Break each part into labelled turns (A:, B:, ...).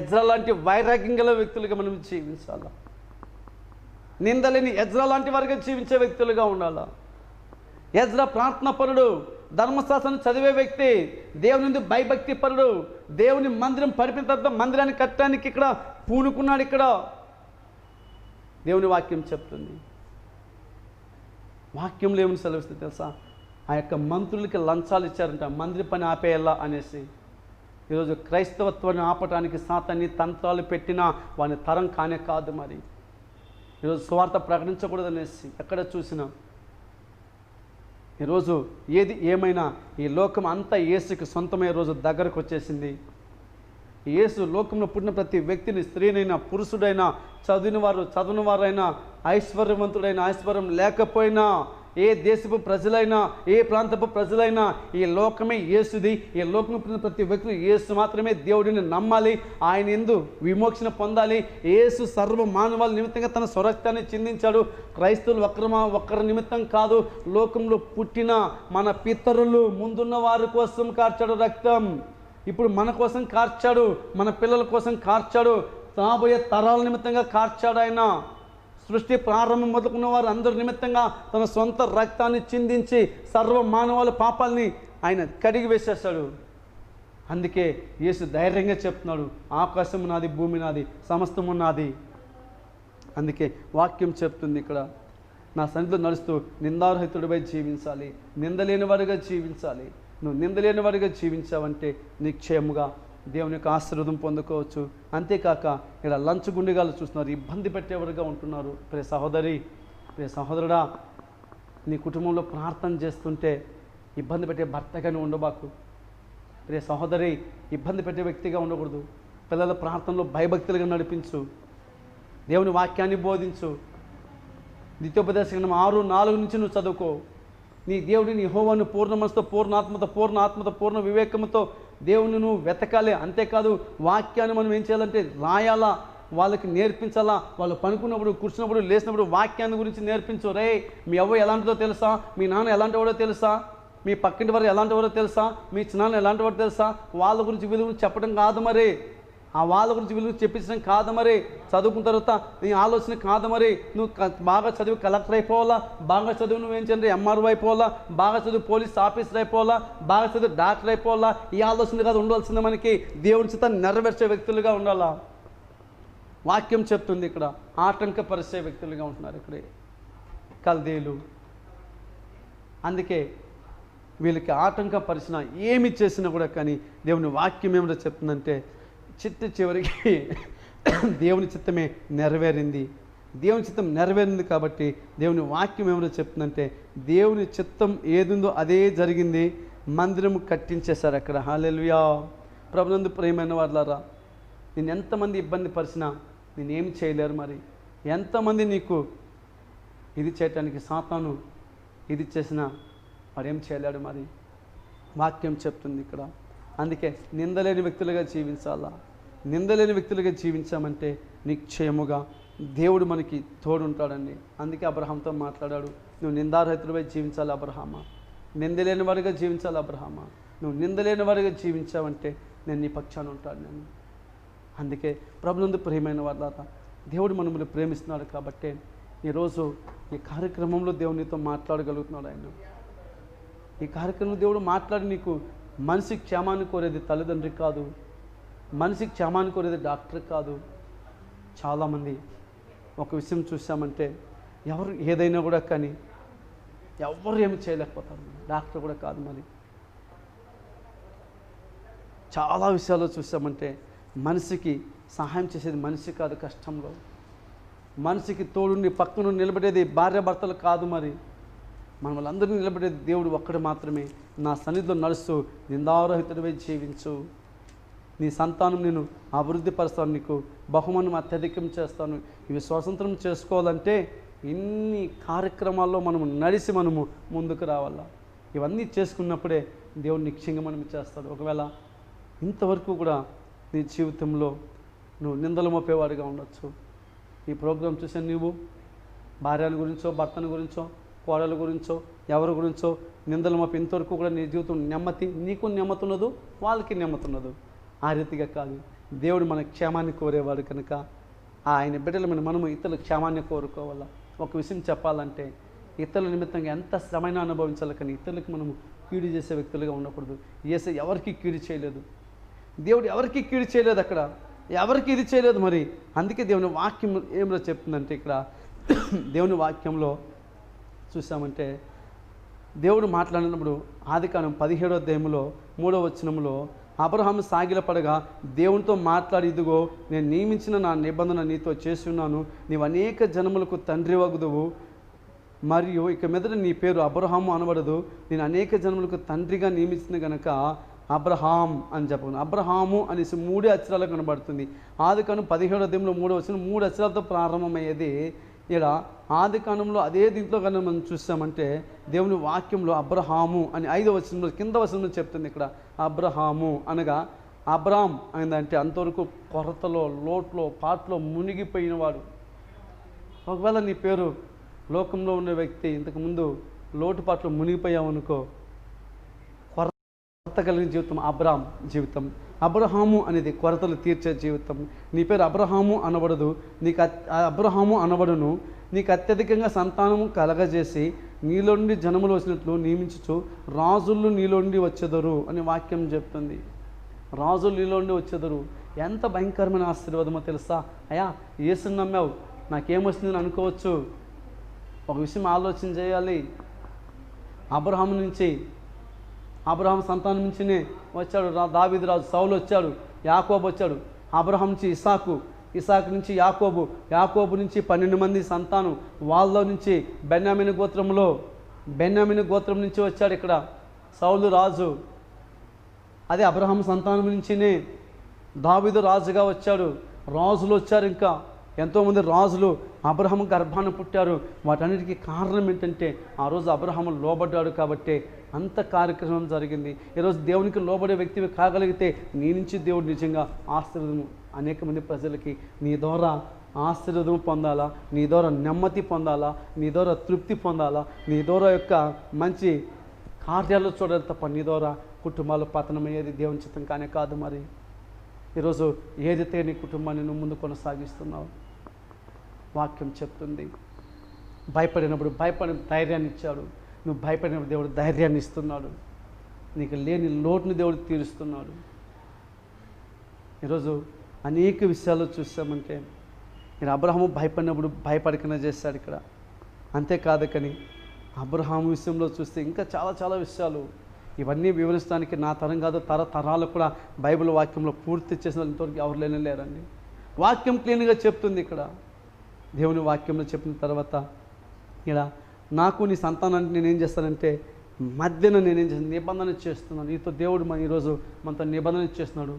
A: Ezra లాంటి వైరాగ్యం గల వ్యక్తులుగా మనం జీవించాలా. నిందలేని ఎజ్రా లాంటి వారిగా జీవించే వ్యక్తులుగా ఉండాలా. ఎజ్రా ప్రార్థనా పరుడు, ధర్మశాస్త్రం చదివే వ్యక్తి, దేవుని నుండి భయభక్తి పరుడు, దేవుని మందిరం పడిపిన తర్వాత మందిరాన్ని కట్టడానికి ఇక్కడ పూనుకున్నాడు. ఇక్కడ దేవుని వాక్యం చెప్తుంది. వాక్యంలో ఏమని సెలవిస్తుంది తెలుసా? ఆ యొక్క మంత్రులకి లంచాలు ఇచ్చారంట, మందిర పని ఆపేయాలా అనేసి. ఈరోజు క్రైస్తవత్వాన్ని ఆపటానికి సాతాన్ని తంత్రాలు పెట్టినా వాని తరం కానే కాదు. మరి ఈరోజు సువార్త ప్రకటించకూడదనేసి ఎక్కడ చూసినా, ఈరోజు ఏది ఏమైనా ఈ లోకం అంతా యేసుకి సొంతమయ్యే రోజు దగ్గరకు వచ్చేసింది. యేసు లోకంలో పుట్టిన ప్రతి వ్యక్తిని, స్త్రీనైనా పురుషుడైనా, చదివిన వారైనా, ఐశ్వర్యవంతుడైన, ఐశ్వర్యం లేకపోయినా, ఏ దేశపు ప్రజలైనా, ఏ ప్రాంతపు ప్రజలైనా, ఈ లోకమే యేసుది. ఈ లోకంలో పుట్టిన ప్రతి వ్యక్తి యేసు మాత్రమే దేవుడిని నమ్మాలి, ఆయన యందు విమోచన పొందాలి. యేసు సర్వ మానవాళి నిమిత్తంగా తన స్వరక్తాన్ని చిందించాడు. క్రైస్తవులు ఒక్కరి నిమిత్తం కాదు, లోకంలో పుట్టిన మన పితరులు ముందున్న వారి కోసం కార్చాడు రక్తం. ఇప్పుడు మన కోసం కార్చాడు, మన పిల్లల కోసం కార్చాడు, రాబోయే తరాల నిమిత్తంగా కార్చాడు. ఆయన సృష్టి ప్రారంభం మొదలుకున్న వారు అందరి నిమిత్తంగా తన సొంత రక్తాన్ని చిందించి సర్వ మానవాళి పాపాలని ఆయన కడిగి వేసేస్తాడు. అందుకే యేసు ధైర్యంగా చెప్తున్నాడు, ఆకాశం నాది, భూమి నాది, సమస్తము నాది. అందుకే వాక్యం చెప్తుంది ఇక్కడ, నా సన్నిధిలో నడుస్తూ నిందారహితుడిపై జీవించాలి, నిందలేని వాడిగా జీవించాలి. నువ్వు నిందలేని వాడిగా జీవించావంటే నిశ్చయముగా దేవుని యొక్క ఆశీర్వాదం పొందుకోవచ్చు. అంతేకాక ఇక్కడ లంచగుండిగాలు చూస్తున్నారు, ఇబ్బంది పెట్టేవారుగా ఉంటున్నారు. ప్రియ సహోదరి, ప్రియ సహోదరుడా, నీ కుటుంబంలో ప్రార్థన చేస్తుంటే ఇబ్బంది పెట్టే భర్తగానే ఉండబాకు. ప్రియ సహోదరి, ఇబ్బంది పెట్టే వ్యక్తిగా ఉండకూడదు. పిల్లల ప్రార్థనలో భయభక్తులుగా నడిపించు, దేవుని వాక్యాన్ని బోధించు. ద్వితీయోపదేశకాండం 6:4 నుంచి నువ్వు చదువుకో. నీ దేవుడిని యెహోవాను పూర్ణ మనసుతో, పూర్ణ ఆత్మతో, పూర్ణ వివేకముతో దేవుని నువ్వు వెతకాలి. అంతేకాదు వాక్యాన్ని మనం ఏం చేయాలంటే రాయాలా, వాళ్ళకి నేర్పించాలా. వాళ్ళు పనుకున్నప్పుడు, కూర్చున్నప్పుడు, లేచినప్పుడు వాక్యాన్ని గురించి నేర్పించు. రే, మీ అవ్వ ఎలాంటిదో తెలుసా, మీ నాన్న ఎలాంటి వాడో తెలుసా, మీ పక్కింటి వారు ఎలాంటి వారో తెలుసా, మీ చిన్నాన్న ఎలాంటి వాడో తెలుసా. వాళ్ళ గురించి విలువ చెప్పడం కాదు మరి, ఆ వాళ్ళ గురించి విలువ చెప్పించడం కాదు మరి. చదువుకున్న తర్వాత నీ ఆలోచన కాదు మరి. నువ్వు బాగా చదివి కలెక్టర్ అయిపోవాలా, బాగా చదువు నువ్వేం చేయండి ఎంఆర్ఓ అయిపోవాలా, బాగా చదువు పోలీస్ ఆఫీసర్ అయిపోవాలా, బాగా చదువు డాక్టర్ అయిపోవాలా. ఈ ఆలోచన కాదు ఉండాల్సింది మనకి. దేవుని చేత నెరవేర్చే వ్యక్తులుగా ఉండాలా. వాక్యం చెప్తుంది ఇక్కడ ఆటంకపరిచే వ్యక్తులుగా ఉంటున్నారు ఇక్కడే కల్దీయులు. అందుకే వీళ్ళకి ఆటంకపరిచిన ఏమి చేసినా కూడా కానీ దేవుని వాక్యం ఏమిటో చెప్తుందంటే, చివరికి దేవుని చిత్తమే నెరవేరింది. దేవుని చిత్తం నెరవేరింది కాబట్టి దేవుని వాక్యం ఏమిటో చెప్తుందంటే, దేవుని చిత్తం ఏదుందో అదే జరిగింది. మందిరం కట్టించేశారు అక్కడ. హల్లెలూయా. ప్రభునందు ప్రియమైన వాళ్ళారా, నేను ఎంతమంది ఇబ్బంది పరిచినా నేనేమి చేయలేరు. మరి ఎంతమంది నీకు ఇది చేయటానికి సాతాను ఇది చేసినా వాడేం చేయలేడు. మరి వాక్యం చెప్తుంది ఇక్కడ. అందుకే నిందలేని వ్యక్తులుగా జీవించాలా. నిందలేని వ్యక్తులుగా జీవించామంటే నిశ్చయముగా దేవుడు మనకి తోడుంటాడండి. అందుకే అబ్రహాంతో మాట్లాడాడు, నువ్వు నిందారహితుడిపై జీవించాలి అబ్రహామా, నిందలేని వాడిగా జీవించాలి అబ్రహామా. నువ్వు నిందలేని వాడిగా జీవించావంటే నేను నీ పక్షాన ఉంటాను నేను. అందుకే ప్రభునందు ప్రియమైన వాళ్ళ దేవుడు మనల్ని ప్రేమిస్తున్నాడు కాబట్టి ఈరోజు ఈ కార్యక్రమంలో దేవునితో మాట్లాడగలుగుతున్నాడు ఆయన. ఈ కార్యక్రమంలో దేవుడు మాట్లాడి నీకు మనిషి క్షేమాన్ని కోరేది తల్లిదండ్రి కాదు, మనిషి క్షేమాన్ని కోరేది డాక్టర్ కాదు. చాలామంది ఒక విషయం చూసామంటే ఎవరు ఏదైనా కూడా కానీ ఎవరు ఏమి చేయలేకపోతారు, డాక్టర్ కూడా కాదు. మరి చాలా విషయాల్లో చూసామంటే మనిషికి సహాయం చేసేది మనిషి కాదు, కష్టంలో మనిషికి తోడుండి పక్కన నిలబడేది భార్యాభర్తలు కాదు. మరి మనం వాళ్ళందరినీ నిలబడేది దేవుడు ఒక్కడు మాత్రమే. నా సన్నిధిలో నడుస్తూ నిందారహితుడిపై జీవించు, నీ సంతానం నేను అభివృద్ధి పరుస్తాను, నీకు బహుమానం అత్యధికం చేస్తాను. ఇవి స్వతంత్రం చేసుకోవాలంటే ఇన్ని కార్యక్రమాల్లో మనము నడిచి మనము ముందుకు రావాలా. ఇవన్నీ చేసుకున్నప్పుడే దేవుడు నిశ్చయంగా మనం చేస్తాడు. ఒకవేళ ఇంతవరకు కూడా నీ జీవితంలో నువ్వు నిందలు మోపేవాడిగా ఉండొచ్చు. ఈ ప్రోగ్రాం చూసే నువ్వు భార్యల గురించో, భర్తల గురించో, కోడల గురించో, ఎవరి గురించో నిందలు మోపి ఇంతవరకు కూడా నీ జీవితం నెమ్మది, నీకు నెమ్మతున్నదు, వాళ్ళకి నెమ్మతున్నదు. ఆ రీతిగా కాదు. దేవుడు మన క్షేమాన్ని కోరేవాడు కనుక ఆయన బిడ్డలమైన మనము ఇతరుల క్షేమాన్ని కోరుకోవాలా. ఒక విషయం చెప్పాలంటే ఇతరుల నిమిత్తంగా ఎంత శ్రమైనా అనుభవించాలి, కానీ ఇతరులకు మనము కీడు చేసే వ్యక్తులుగా ఉండకూడదు. యేసు ఎవరికి కీడు చేయలేదు, దేవుడు ఎవరికి కీడు చేయలేదు, అక్కడ ఎవరికి ఇది చేయలేదు. మరి అందుకే దేవుని వాక్యం ఏమిలో చెప్తుందంటే ఇక్కడ దేవుని వాక్యంలో చూసామంటే దేవుడు మాట్లాడినప్పుడు ఆదికాండం 17వ అధ్యాయంలో 3వ వచనంలో అబ్రహాము సాగిలపడగా దేవునితో మాట్లాడి, ఇదిగో నేను నియమించిన నా నిబంధన నీతో చేసి ఉన్నాను, నీవు అనేక జనములకు తండ్రి వగుదువు, మరియు ఇక మీదట నీ పేరు అబ్రహాము అనబడదు, నేను అనేక జనములకు తండ్రిగా నియమించిన గనక అబ్రహాం అని చెప్పను. అబ్రహాము అనేసి 3 అక్షరాలు కనబడుతుంది. ఆదికాండం 17వ అధ్యాయంలో 3వ వచనం 3 అక్షరాలతో ప్రారంభమయ్యేది. ఇక్కడ ఆదికాండంలో అదే దీంట్లో కన్నా మనం చూసామంటే దేవుని వాక్యంలో అబ్రహాము అని 5వ వచనంలో కింద వచనంలో చెప్తుంది. ఇక్కడ అబ్రహాము అనగా అబ్రామ్ అయిందంటే అంతవరకు కొరతలో, లోట్లో, పాటలో మునిగిపోయినవాడు. ఒకవేళ నీ పేరు లోకంలో ఉన్న వ్యక్తి ఇంతకుముందు లోటుపాట్లో మునిగిపోయావనుకో, కొరత కలిగిన జీవితం అబ్రామ్ జీవితం. అబ్రహాము అనేది కొరతలు తీర్చే జీవితం. నీ పేరు అబ్రహాము అనబడదు, నీకు అబ్రహాము అనబడును, నీకు అత్యధికంగా సంతానము కలగజేసి నీలో నుండి జనములు వచ్చినట్లు నియమించుచు రాజులు నీలో నుండి వచ్చేదరు అని వాక్యం చెప్తుంది. రాజులు నీలో నుండి వచ్చేదరు. ఎంత భయంకరమైన ఆశీర్వాదమో తెలుసా? అయ్యా యేసుని నమ్మావు, నాకేమొస్తుందని అనుకోవచ్చు. ఒక విషయం ఆలోచన చేయాలి. అబ్రహాం సంతానం నుంచినే వచ్చాడు దావీదు రాజు, సౌలు వచ్చాడు, యాకోబు వచ్చాడు. అబ్రహాం నుంచి ఇసాకు నుంచి యాకోబు నుంచి 12 మంది సంతానం. వాళ్ళలో నుంచి బెన్యామీను గోత్రం నుంచి వచ్చాడు ఇక్కడ సౌలు రాజు. అదే అబ్రహాం సంతానం నుంచినే దావీదు రాజుగా వచ్చాడు. రాజులు వచ్చారు, ఇంకా ఎంతోమంది రాజులు అబ్రహాము గర్భాన పుట్టారు. వాటన్నిటికీ కారణం ఏంటంటే ఆ రోజు అబ్రహాము లోబడ్డాడు కాబట్టి అంత కార్యక్రమం జరిగింది. ఈరోజు దేవునికి లోబడే వ్యక్తివి కాగలిగితే నీ నుంచి దేవుడు నిజంగా ఆశీర్వాదము అనేక మంది ప్రజలకి నీ ద్వారా ఆశీర్వాదం పొందాలా, నీ ద్వారా నెమ్మది పొందాలా, నీ ద్వారా తృప్తి పొందాలా, నీ ద్వారా యొక్క మంచి కార్యాలు చూడాలి తప్ప నీ ద్వారా కుటుంబాలు పతనమయ్యేది దేవుని చిత్తం కానే కాదు. మరి ఈరోజు ఏదైతే నీ కుటుంబాన్ని నువ్వు ముందు కొనసాగిస్తున్నావు వాక్యం చెప్తుంది. భయపడినప్పుడు ధైర్యాన్ని ఇచ్చాడు. నువ్వు భయపడినప్పుడు దేవుడు ధైర్యాన్ని ఇస్తున్నాడు. నీకు లేని లోటుని దేవుడు తీరుస్తున్నాడు. ఈరోజు అనేక విషయాలు చూసామంటే నేను అబ్రహాము భయపడినప్పుడు భయపడకుండా చేశాడు ఇక్కడ. అంతేకాదు కానీ అబ్రహాము విషయంలో చూస్తే ఇంకా చాలా చాలా విషయాలు, ఇవన్నీ వివరించడానికి నా తరం కాదు, తరాలు కూడా బైబిల్ వాక్యంలో పూర్తి చేసిన ఇంతవరకు ఎవరు లేరండి. వాక్యం క్లీన్గా చెప్తుంది. ఇక్కడ దేవుని వాక్యంలో చెప్పిన తర్వాత ఇక్కడ నాకు నీ సంతానానికి నేనేం చేస్తానంటే మధ్యన నేనేం చేస్తాను, నిబంధన చేస్తున్నాను నీతో. దేవుడు ఈరోజు మనతో నిబంధన చేస్తున్నాడు.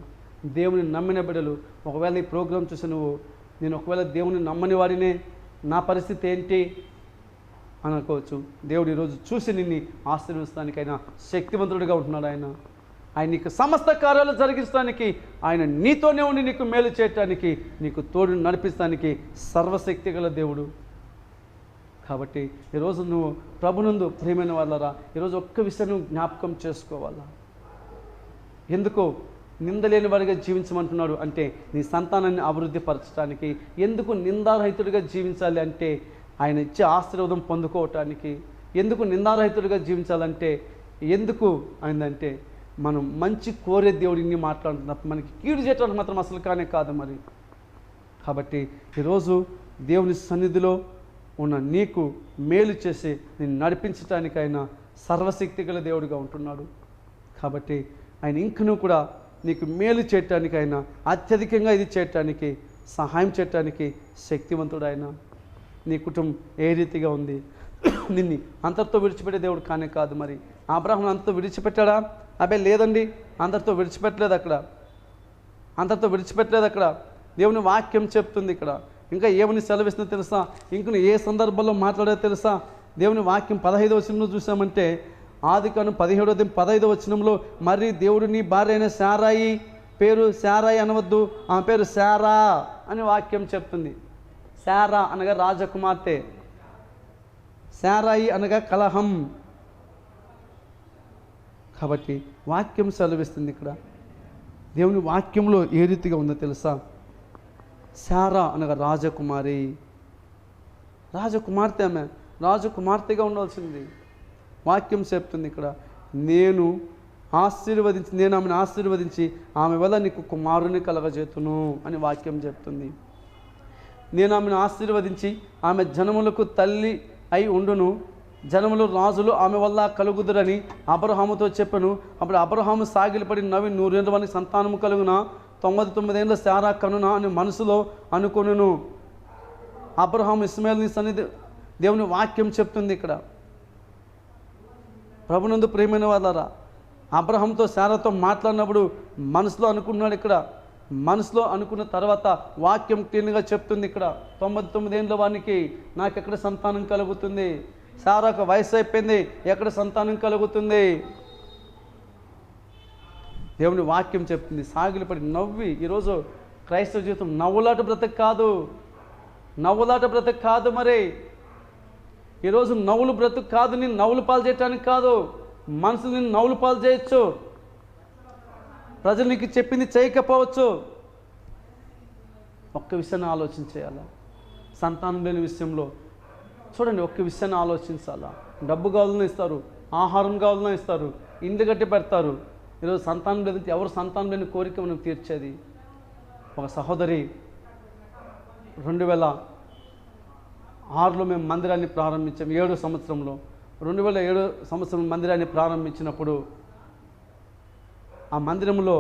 A: దేవుని నమ్మిన బిడ్డలు ఒకవేళ ఈ ప్రోగ్రాం చూసి నేను ఒకవేళ దేవుని నమ్మని వాడినే నా పరిస్థితి ఏంటి అని అనుకోవచ్చు. దేవుడు ఈరోజు చూసి నిన్ను ఆశీర్వదించడానికైనా శక్తివంతుడిగా ఉంటున్నాడు. ఆయన నీకు సమస్త కార్యాలు జరిగించడానికి, ఆయన నీతోనే ఉండి నీకు మేలు చేయటానికి, నీకు తోడు నడిపించడానికి సర్వశక్తి గల దేవుడు. కాబట్టి ఈరోజు నువ్వు ప్రభునందు ప్రియమైన వాళ్ళరా, ఈరోజు ఒక్క విషయం జ్ఞాపకం చేసుకోవాలా. ఎందుకో నిందలేని వాడిగా జీవించమంటున్నాడు అంటే నీ సంతానాన్ని అభివృద్ధి పరచడానికి. ఎందుకు నిందారహితుడిగా జీవించాలి అంటే ఆయన ఇచ్చే ఆశీర్వాదం పొందుకోవటానికి. ఎందుకు నిందారహితుడిగా జీవించాలంటే ఎందుకు అయిందంటే మనం మంచి కోరే దేవుడిని మాట్లాడుతున్నప్పుడు మనకి కీడు చేయడానికి మాత్రం అసలు కానే కాదు మరి. కాబట్టి ఈరోజు దేవుని సన్నిధిలో ఉన్న నీకు మేలు చేసి నేను నడిపించడానికి ఆయన సర్వశక్తి గల దేవుడిగా ఉంటున్నాడు. కాబట్టి ఆయన ఇంకనూ కూడా నీకు మేలు చేయటానికి, ఆయన అత్యధికంగా ఇది చేయటానికి, సహాయం చేయటానికి శక్తివంతుడు ఆయన. నీ కుటుంబం ఏ రీతిగా ఉంది, నిన్ను అంతటితో విడిచిపెట్టే దేవుడు కానే కాదు. మరి అబ్రహాము అంతతో విడిచిపెట్టాడా? అబ్బే లేదండి, అంతటితో విడిచిపెట్టలేదు. అంతటితో విడిచిపెట్టలేదు. అక్కడ దేవుని వాక్యం చెప్తుంది. ఇక్కడ ఇంకా ఏమని సెలవిస్తుందో తెలుసా? ఇంకను ఏ సందర్భంలో మాట్లాడేదో తెలుసా? దేవుని వాక్యం 15వ వచనంలో చూసామంటే ఆదికాండం 17వ వచనంలో మరి దేవుడు నీ భార్య అయిన శారాయి పేరు శారాయి అనవద్దు, ఆమె పేరు శారా అని వాక్యం చెప్తుంది. శారా అనగా రాజకుమార్తె, శారాయి అనగా కలహం. కాబట్టి వాక్యం సెలవిస్తుంది ఇక్కడ దేవుని వాక్యంలో ఏ రీతిగా ఉందో తెలుసా? శారా అనగా రాజకుమారి, రాజకుమార్తె, ఆమె రాజకుమార్తెగా ఉండాల్సింది. వాక్యం చెప్తుంది ఇక్కడ, నేను ఆమెను ఆశీర్వదించి ఆమె వల్ల నీకు కుమారుని కలగజేతును అని వాక్యం చెప్తుంది. నేను ఆమెను ఆశీర్వదించి ఆమె జనములకు తల్లి అయి ఉండును, జనములు రాజులు ఆమె వల్ల కలుగుదురని అబ్రహాముతో చెప్పను. అప్పుడు అబ్రహాము సాగిలపడి నవ్వి 100 ఏళ్ళ వానికి సంతానము కలుగునా, 99 ఏళ్ళ శారా కనునా అని మనసులో అనుకొనును. అబ్రహాము ఇస్మాయిల్ని సన్నిధి దేవుని వాక్యం చెప్తుంది ఇక్కడ. ప్రభునందు ప్రియమైన వాళ్ళారా, అబ్రహాంతో శారాతో మాట్లాడినప్పుడు మనసులో అనుకున్నాడు. ఇక్కడ మనసులో అనుకున్న తర్వాత వాక్యం క్లీన్గా చెప్తుంది ఇక్కడ, 99 ఏళ్ళ వానికి నాకెక్కడ సంతానం కలుగుతుంది? శారాకు వయసు అయిపోయింది, ఎక్కడ సంతానం కలుగుతుంది? దేవుని వాక్యం చెప్తుంది. సాగిలపడి నవ్వి, ఈరోజు క్రైస్తవ జీవితం నవ్వులాట బ్రతక కాదు, నవ్వులాట బ్రతక కాదు. మరి ఈరోజు నవ్వులు బ్రతుకు కాదు, నేను నవ్వులు పాలు చేయటానికి కాదు. మనసులు నేను నవ్వులు పాలు చేయొచ్చు, ప్రజలు నీకు చెప్పింది చేయకపోవచ్చు. ఒక్క విషయాన్ని ఆలోచించేయాలా? సంతానం లేని విషయంలో చూడండి, ఒక్క విషయాన్ని ఆలోచించాలా? డబ్బు కావాలన్నా ఇస్తారు, ఆహారం కావాలన్నా ఇస్తారు, ఇండ్లు కట్టి పెడతారు. ఈరోజు సంతానం లేదంటే ఎవరు సంతానం లేని కోరిక మనం తీర్చేది? ఒక సహోదరి 2006లో మేము మందిరాన్ని ప్రారంభించాం. 7వ సంవత్సరంలో 2007 సంవత్సరం మందిరాన్ని ప్రారంభించినప్పుడు ఆ మందిరంలో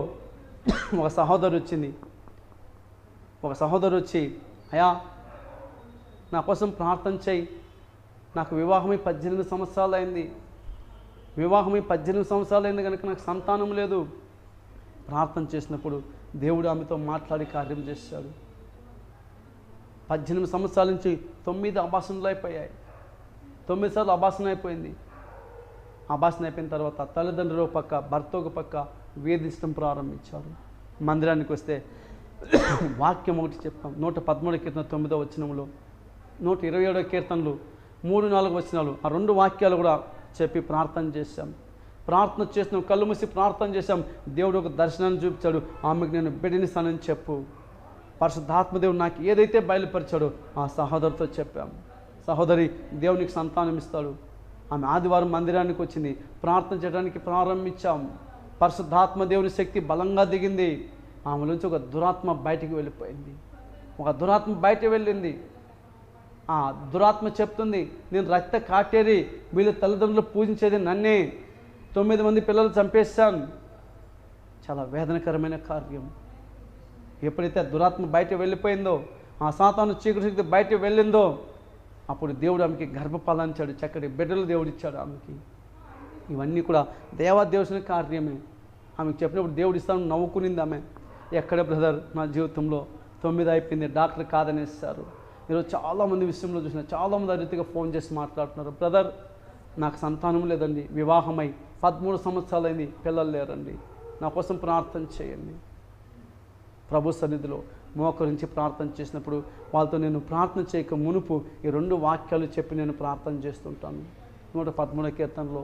A: ఒక సహోదరు వచ్చి, అయ్యా నా కోసం ప్రార్థన చేయి, నాకు వివాహమై 18 సంవత్సరాలు అయింది, కనుక నాకు సంతానం లేదు. ప్రార్థన చేసినప్పుడు దేవుడు ఆమెతో మాట్లాడి కార్యం చేశాడు. 18 సంవత్సరాల నుంచి 9 అబాసనలు అయిపోయాయి. 9 సార్లు అబాసన అయిపోయింది. అబాసన అయిపోయిన తర్వాత తల్లిదండ్రులు పక్క, భర్త ఒక పక్క వేధించడం ప్రారంభించారు. మందిరానికి వస్తే వాక్యం ఒకటి చెప్తాం. 113 కీర్తన 9వ వచనంలో, 127 కీర్తనలు 3-4 వచనాలు, ఆ 2 వాక్యాలు కూడా చెప్పి ప్రార్థన చేశాం. ప్రార్థన చేసినాం, కళ్ళు మూసి ప్రార్థన చేశాం. దేవుడు ఒక దర్శనాన్ని చూపించాడు. ఆమెకు నేను బిడ్డనిస్తానని చెప్పు. పరిశుద్ధాత్మదేవుడు నాకు ఏదైతే బయలుపరిచాడో ఆ సహోదరితో చెప్పాము. సహోదరి, దేవునికి సంతానం ఇస్తాడు. ఆమె ఆదివారం మందిరానికి వచ్చింది, ప్రార్థన చేయడానికి ప్రారంభించాం. పరిశుద్ధాత్మ దేవుని శక్తి బలంగా దిగింది. ఆమె నుంచి ఒక దురాత్మ బయటికి వెళ్ళిపోయింది. వెళ్ళింది. ఆ దురాత్మ చెప్తుంది, నేను రక్త కాటేరి వీళ్ళ తల్లిదండ్రులు పూజించేది నన్నే, 9 మంది పిల్లలు చంపేశాను. చాలా వేదనకరమైన కార్యం. ఎప్పుడైతే ఆ దురాత్మ బయట వెళ్ళిపోయిందో, ఆ సాతాను చీకటి శక్తి బయట వెళ్ళిందో, అప్పుడు దేవుడు ఆమెకి గర్భఫలాన్ని ఇచ్చాడు, చక్కటి బిడ్డలు దేవుడు ఇచ్చాడు ఆమెకి. ఇవన్నీ కూడా దేవాదేవసిన కార్యమే. ఆమెకు చెప్పినప్పుడు దేవుడు ఇస్తాను నవ్వుకునింది ఆమె. ఎక్కడ బ్రదర్, నా జీవితంలో 9 అయిపోయింది, డాక్టర్ కాదనేస్తారు. ఈరోజు చాలామంది విషయంలో చూసిన, చాలామంది ఆ రీతిగా ఫోన్ చేసి మాట్లాడుతున్నారు, బ్రదర్ నాకు సంతానం లేదండి, వివాహమై 13 సంవత్సరాలు అయింది, పిల్లలు లేరండి, నా కోసం ప్రార్థన చేయండి. ప్రభు సన్నిధిలో మోకరించి ప్రార్థన చేసినప్పుడు వాళ్ళతో నేను ప్రార్థన చేయక మునుపు ఈ 2 వాక్యాలు చెప్పి నేను ప్రార్థన చేస్తుంటాను. 113 కీర్తనలో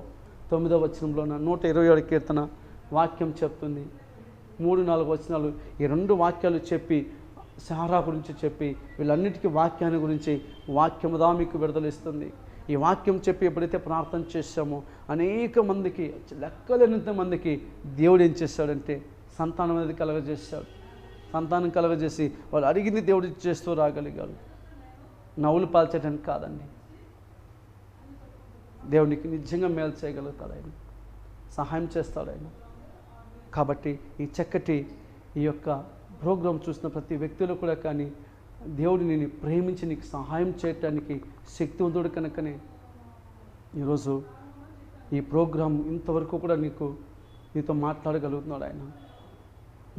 A: 9వ వచనంలో, 127 కీర్తన వాక్యం చెప్తుంది. 3-4 వచనాలు ఈ 2 వాక్యాలు చెప్పి, శారా గురించి చెప్పి, వీళ్ళన్నిటికీ వాక్యాన్ని గురించి వాక్యముదా మీకు విడుదలిస్తుంది. ఈ వాక్యం చెప్పి ఎప్పుడైతే ప్రార్థన చేశామో అనేక మందికి, లెక్కలేనంత మందికి దేవుడు ఏం చేశాడంటే సంతానం అనేది కలగజేశాడు. సంతానం కలగజేసి వాళ్ళు అడిగింది దేవుడు చేస్తూ రాగలిగాడు. నవ్వులు పాల్చడానికి కాదండి, దేవునికి నిజంగా మేలు చేయగలుగుతాడు ఆయన, సహాయం చేస్తాడు ఆయన. కాబట్టి ఈ చక్కటి ఈ యొక్క ప్రోగ్రాం చూసిన ప్రతి వ్యక్తులు కూడా కానీ దేవుడిని నేను ప్రేమించి నీకు సహాయం చేయటానికి శక్తివంతుడు కనుకనే ఈరోజు ఈ ప్రోగ్రాం ఇంతవరకు కూడా నీతో మాట్లాడగలుగుతున్నాడు ఆయన.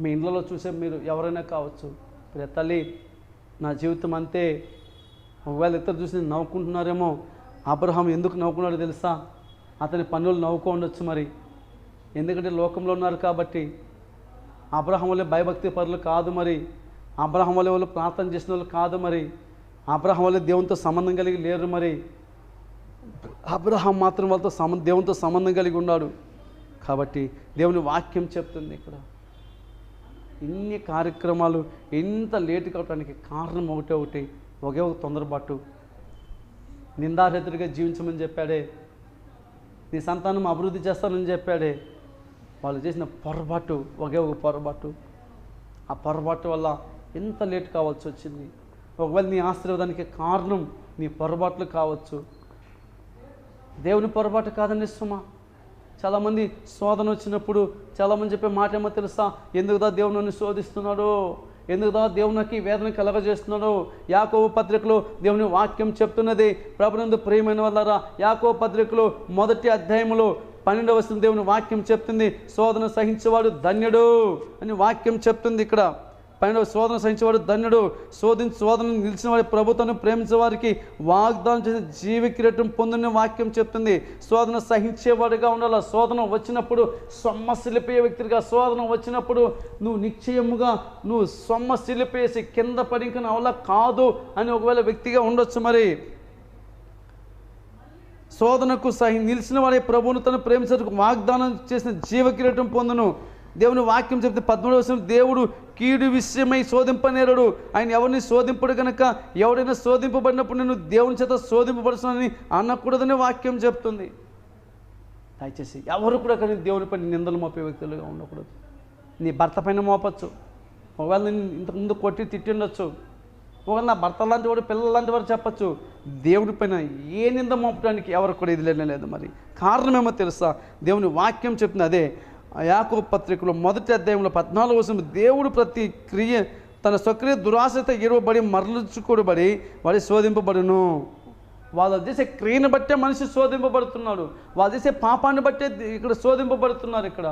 A: మీ ఇళ్ళలో చూసే మీరు ఎవరైనా కావచ్చు, తల్లి నా జీవితం అంతే, ఒకవేళ ఇద్దరు చూసి నవ్వుకుంటున్నారేమో. అబ్రహాం ఎందుకు నవ్వుకున్నాడో తెలుసా? అతని పనులు నవ్వుకో ఉండొచ్చు మరి, ఎందుకంటే లోకంలో ఉన్నారు కాబట్టి. అబ్రహాం వల్లే భయభక్తి పరులు కాదు మరి, అబ్రహాం వల్లే వాళ్ళు ప్రార్థన చేసిన వాళ్ళు కాదు మరి, అబ్రహాం వల్లే దేవునితో సంబంధం కలిగి లేరు మరి. అబ్రహాం మాత్రం వాళ్ళతో దేవునితో సంబంధం కలిగి ఉన్నాడు. కాబట్టి దేవుని వాక్యం చెప్తుంది ఇక్కడ, ఇన్ని కార్యక్రమాలు ఇంత లేటు కావడానికి కారణం ఒకటే ఒకే ఒక తొందరపాటు. నిందారహితుడిగా జీవించమని చెప్పాడే, నీ సంతానం అభివృద్ధి చేస్తానని చెప్పాడే, వాళ్ళు చేసిన పొరపాటు ఒకే ఒక పొరపాటు. ఆ పొరపాటు వల్ల ఎంత లేట్ కావాల్సి వచ్చింది. ఒకవేళ నీ ఆశీర్వాదానికి కారణం నీ పొరపాట్లు కావచ్చు, దేవుని పొరపాటు కాదండి సుమా. చాలామంది శోధన వచ్చినప్పుడు చాలామంది చెప్పే మాట ఏమో తెలుసా, ఎందుకుదా దేవుడు నన్ను శోధిస్తున్నాడు, ఎందుకుదా దేవుడు నాకు ఈ వేదన కలగజేస్తున్నాడు. యాకోబు పత్రికలో దేవుని వాక్యం చెప్తున్నది, ప్రభునందు ప్రియమైన వాళ్ళారా, యాకోబు పత్రికలో 1వ అధ్యాయంలో 12వ వచనం దేవుని వాక్యం చెప్తుంది, శోధన సహించేవాడు ధన్యుడు అని వాక్యం చెప్తుంది. ఇక్కడ 12వ శోధన సహించేవాడు ధన్యుడు, శోధన నిలిచిన వారి ప్రభుత్వాన్ని ప్రేమించే వారికి వాగ్దానం చేసిన జీవ కిరీటం పొందిన వాక్యం చెప్తుంది. శోధన సహించేవాడిగా ఉండాలి. శోధన వచ్చినప్పుడు సొమ్మసిల్లిపోయే వ్యక్తిగా, శోధన వచ్చినప్పుడు నువ్వు నిశ్చయముగా నువ్వు సొమ్మసిల్లిపోయేసి కింద పడి ఇంకా నా వల్ల కాదు అని ఒకవేళ వ్యక్తిగా ఉండొచ్చు. మరి శోధనకు నిలిచిన వాడే ప్రభువును తను ప్రేమించడానికి వాగ్దానం చేసిన జీవ కిరీటం పొందును. దేవుని వాక్యం చెప్తే 13వ వచనం, దేవుడు కీడు విషయమై శోధింపనేరడు, ఆయన ఎవరిని శోధింపడు కనుక ఎవడైనా శోధింపబడినప్పుడు నేను దేవుని చేత శోధింపబడుతున్నానని అనకూడదని వాక్యం చెప్తుంది. దయచేసి ఎవరు కూడా కానీ దేవుని పైన నిందలు మోపే వ్యక్తులుగా ఉండకూడదు. నీ భర్త పైన మోపచ్చు, ఒకవేళ నేను ఇంతకుముందు కొట్టి తిట్టిండొచ్చు, ఒకవేళ నా భర్త లాంటి వాడు పిల్లల లాంటి వాడు చెప్పచ్చు. దేవుడి పైన ఏ నింద మోపడానికి ఎవరికి కూడా ఇది లేదు. మరి కారణమేమో తెలుసా, దేవుని వాక్యం చెప్తుంది అదే. యాకోబు పత్రికలో 1వ అధ్యాయంలో 14వ వచనం, దేవుడు ప్రతి క్రియ తన స్వక్రియ దురాశత ఇరవబడి మరలుచుకోబడి వాడి శోధింపబడును. వాళ్ళు చేసే క్రియను బట్టే మనిషి శోధింపబడుతున్నాడు, వాళ్ళు చేసే పాపాన్ని బట్టే ఇక్కడ శోధింపబడుతున్నారు. ఇక్కడ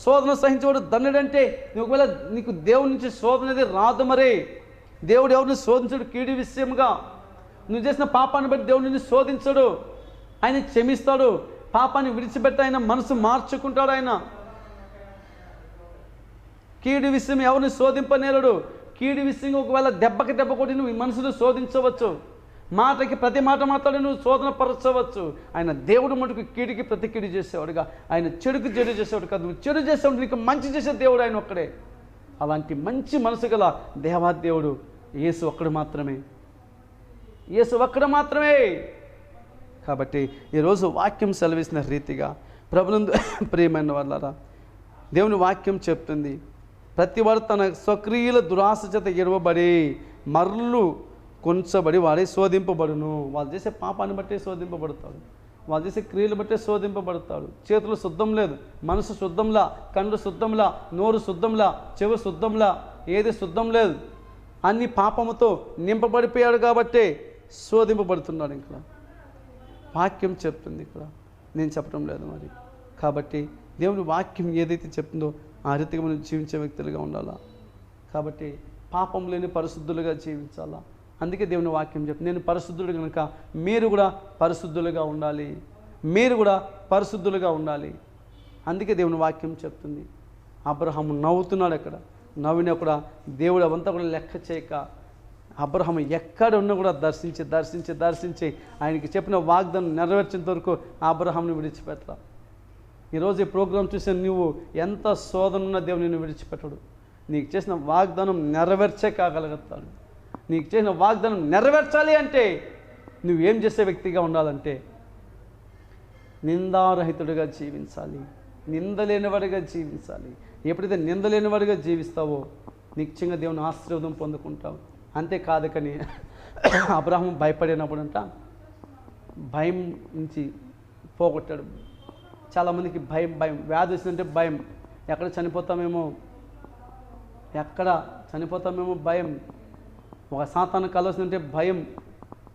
A: శోధన సహించేవాడు ధన్యుడంటే, ఒకవేళ నీకు దేవుడి నుంచి శోధన అనేది రాదు. మరి దేవుడు ఎవరిని శోధించడు కీడు విషయంగా. నువ్వు చేసిన పాపాన్ని బట్టి దేవుడు నిన్ను శోధించడు, ఆయన క్షమిస్తాడు. పాపాన్ని విడిచిపెట్టి ఆయన మనసు మార్చుకుంటాడు. ఆయన కీడు విషయం ఎవరిని శోధింపనేరడు. కీడు విషయం ఒకవేళ దెబ్బకి దెబ్బ కొట్టి నువ్వు మనసును శోధించవచ్చు, మాటకి ప్రతి మాట మాట్లాడి నువ్వు శోధన పరచవచ్చు. ఆయన దేవుడు మటుకు కీడికి ప్రతి కీడు చేసేవాడుగా, ఆయన చెడుకు చెడు చేసేవాడు కాదు. నువ్వు చెడు చేసేవాడు, నీకు మంచి చేసే దేవుడు ఆయన ఒక్కడే. అలాంటి మంచి మనసు గల దేవాదేవుడు యేసు ఒక్కడు మాత్రమే, యేసు ఒక్కడు మాత్రమే. కాబట్టి ఈరోజు వాక్యం సెలవిసిన రీతిగా ప్రభునందు ప్రియమైన వాళ్ళారా, దేవుని వాక్యం చెప్తుంది, ప్రతివాడు తన స్వక్రియల దురాశ చేత ఇరవబడి మరలు కొంచబడి వాడే శోధింపబడును. వాళ్ళు చేసే పాపాన్ని బట్టే శోధింపబడతాడు, వాళ్ళు చేసే క్రియలు బట్టే శోధింపబడతాడు. చేతులు శుద్ధం లేదు, మనసు శుద్ధంలా, కళ్ళు శుద్ధంలా, నోరు శుద్ధంలా, చెవి శుద్ధంలా, ఏది శుద్ధం లేదు, అన్ని పాపముతో నింపబడిపోయాడు కాబట్టే శోధింపబడుతున్నాడు. ఇక్కడ వాక్యం చెప్తుంది, ఇక్కడ నేను చెప్పడం లేదు. మరి కాబట్టి దేవుని వాక్యం ఏదైతే చెప్తుందో ఆ రీతిగా మనం జీవించే వ్యక్తులుగా ఉండాలా. కాబట్టి పాపం లేని పరిశుద్ధులుగా జీవించాలా. అందుకే దేవుని వాక్యం చెప్తుంది, నేను పరిశుద్ధుడు కనుక మీరు కూడా పరిశుద్ధులుగా ఉండాలి, మీరు కూడా పరిశుద్ధులుగా ఉండాలి. అందుకే దేవుని వాక్యం చెప్తుంది. అబ్రహాము నవ్వుతున్నాడు, అక్కడ నవ్వినా కూడా దేవుడు అవంతా కూడా లెక్క చేయక అబ్రహాము ఎక్కడ ఉన్నా కూడా దర్శించి ఆయనకి చెప్పిన వాగ్దానం నెరవేర్చేంత వరకు అబ్రహాముని విడిచిపెట్టరా. ఈరోజు ఈ ప్రోగ్రాం చూసే నువ్వు ఎంత శోధన ఉన్న దేవుని నిన్ను విడిచిపెట్టడు. నీకు చేసిన వాగ్దానం నెరవేర్చే కాగలుగుతాడు. నీకు చేసిన వాగ్దానం నెరవేర్చాలి అంటే నువ్వేం చేసే వ్యక్తిగా ఉండాలంటే నిందారహితుడిగా జీవించాలి, నిందలేనివాడిగా జీవించాలి. ఎప్పుడైతే నిందలేనివాడిగా జీవిస్తావో నిశ్చయంగా దేవుని ఆశీర్వాదం పొందుకుంటావు. అంతేకాదు కానీ అబ్రహాము భయపడినప్పుడంట భయం నుంచి పోగొట్టాడు. చాలామందికి భయం వ్యాధి వచ్చిందంటే భయం, ఎక్కడ చనిపోతామేమో భయం, ఒక సాతాను కలవసిందంటే భయం,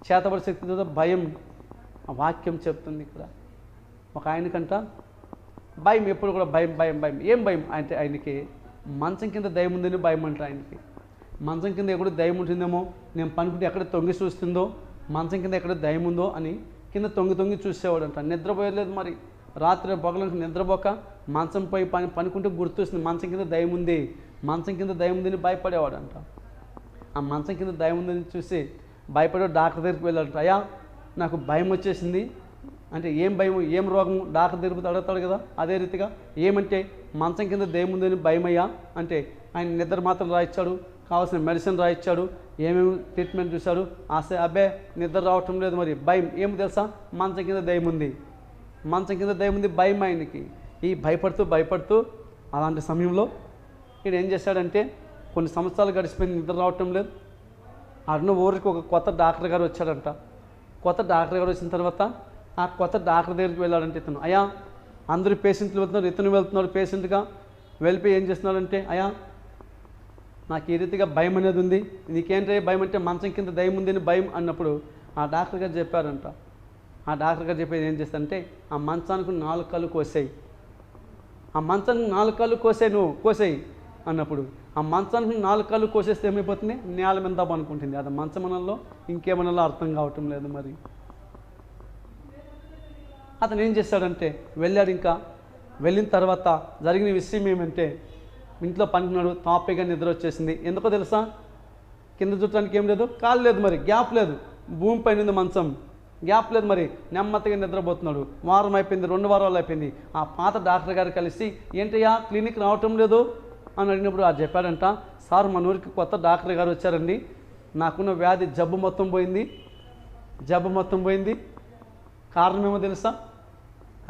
A: చేతబడి శక్తితో భయం. ఆ వాక్యం చెప్తుంది ఇక్కడ. ఒక ఆయనకంట భయం, ఎప్పుడు కూడా భయం. ఏం భయం అంటే ఆయనకి మంచం కింద దయ్యం ఉందని భయం అంట. ఆయనకి మంచం కింద ఎక్కడ దయ్యం ఉంటుందేమో, నేను పనుకుంటే ఎక్కడ తొంగి చూస్తుందో, మంచం కింద ఎక్కడ దయ్యం ఉందో అని కింద తొంగి చూసేవాడంట. నిద్రపోయలేదు. మరి రాత్రి పగలకు నిద్రపోక మంచం పోయి పనుకుంటే గుర్తొస్తుంది మంచం కింద దయ్యం ఉందని భయపడేవాడంట. ఆ మంచం కింద దయ్యం ఉందని చూసి భయపడే డాక్టర్ దగ్గరికి వెళ్ళాడంట. అయ్యా నాకు భయం వచ్చేసింది అంటే ఏం భయం, ఏం రోగము, డాక్టర్ దగ్గరికి అడుగుతాడు కదా. అదే రీతిగా ఏమంటే మంచం కింద దయ్యం ఉందని భయమయ్యా అంటే ఆయన నిద్ర మాత్రం రాయించాడు, కావాల్సిన మెడిసిన్ రాయించాడు, ఏమేమి ట్రీట్మెంట్ చూశాడు. అబ్బే నిద్ర రావటం లేదు. మరి భయం ఏమి తెలుసా? మంచం కింద దయ్యం ఉంది, మంచం కింద దయ్యం ఉంది, భయం ఆయనకి. ఈ భయపడుతూ అలాంటి సమయంలో ఈడు ఏం చేశాడంటే, కొన్ని సంవత్సరాలు గడిచిపోయింది, నిద్ర రావటం లేదు. అన్న ఊరికి ఒక కొత్త డాక్టర్ గారు వచ్చాడంట. కొత్త డాక్టర్ గారు వచ్చిన తర్వాత ఆ కొత్త డాక్టర్ దగ్గరికి వెళ్ళాడంటే ఇతను, అయ్యా అందరూ పేషెంట్లు వెళ్తున్నారు, ఇతను వెళ్తున్నాడు పేషెంట్గా. వెళ్ళిపోయి ఏం చేస్తున్నాడంటే, అయ్యా నాకు ఈ రీతిగా భయం అనేది ఉంది, నీకేంటే భయం అంటే మంచం కింద దయ్యం ఉంది అని భయం అన్నప్పుడు ఆ డాక్టర్ గారు చెప్పారంట. ఆ డాక్టర్ గారు చెప్పేది ఏం చేస్తానంటే, ఆ మంచానికి 4 కళ్ళు కోసేయి, ఆ మంచానికి 4 కళ్ళు కోసేయి అన్నప్పుడు ఆ మంచానికి 4 కళ్ళు కోసేస్తే ఏమైపోతుంది? నేల మీద అనుకుంటుంది. అది మంచమనంలో ఇంకేమనలో అర్థం కావటం లేదు. మరి అతను ఏం చేశాడంటే వెళ్ళాడు. ఇంకా వెళ్ళిన తర్వాత జరిగిన విషయం ఏమంటే, ఇంట్లో పనుకున్నాడు, తాపీగా నిద్ర వచ్చేసింది. ఎందుకో తెలుసా? కింద చుట్టానికి ఏం లేదు, కాలు లేదు, మరి గ్యాప్ లేదు, భూమి పైన మంచం, గ్యాప్ లేదు. మరి నెమ్మదిగా నిద్రపోతున్నాడు. వారం అయిపోయింది, 2 వారాలు అయిపోయింది. ఆ పాత డాక్టర్ గారు కలిసి, ఏంటయ్యా క్లినిక్ రావటం లేదు అని అడిగినప్పుడు ఆ చెప్పాడంట, సార్ మన ఊరికి కొత్త డాక్టర్ గారు వచ్చారండి, నాకున్న వ్యాధి జబ్బు మొత్తం పోయింది. కారణం ఏమో తెలుసా?